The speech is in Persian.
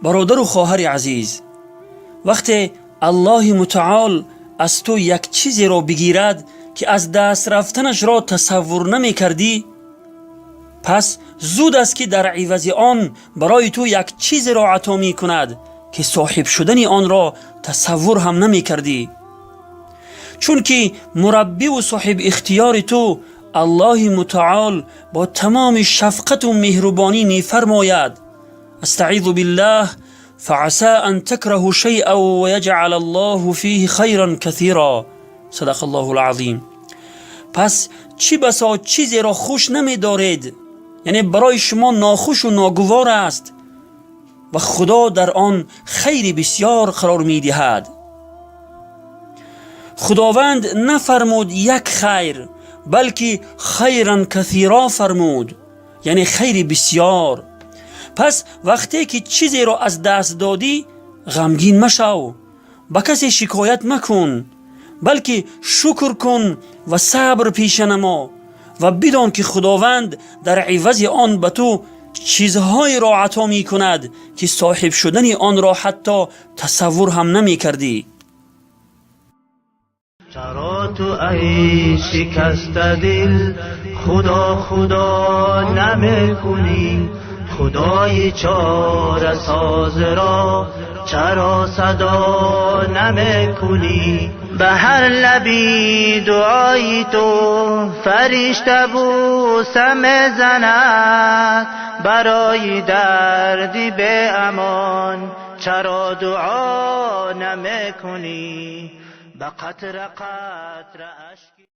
برادر و خواهر عزیز، وقتی الله متعال از تو یک چیزی را بگیرد که از دست رفتنش را تصور نمی کردی، پس زود است که در عوض آن برای تو یک چیز را عطا می کند که صاحب شدن آن را تصور هم نمی کردی. چون که مربی و صاحب اختیار تو الله متعال با تمام شفقت و مهربانی می فرماید: استعیذ بالله فعسى ان تكرهوا شيئا ويجعل الله فيه خيرا كثيرا. صدق الله العظیم. پس چی بسا چیزی را خوش نمی دارید، یعنی برای شما ناخوش و ناگوار است و خدا در آن خیر بسیار قرار می دهد. خداوند نفرمود یک خیر، بلکه خیرا کثیرا فرمود، یعنی خیر بسیار. پس وقتی که چیزی را از دست دادی غمگین مشو، با کسی شکایت مکن، بلکه شکر کن و صبر پیشه نما و بدان که خداوند در عوض آن به تو چیزهای را عطا می کند که صاحب شدن آن را حتی تصور هم نمی کردی. چرا تو ای شکست دل خدا خدا نمی کنی؟ خدای چاره ساز را چرا صدا نمی کنی؟ به هر لبی دعای تو فرشته بوسه میزند، برای دردی به امان چرا دعا نمی کنی؟ به قطره قطره اشک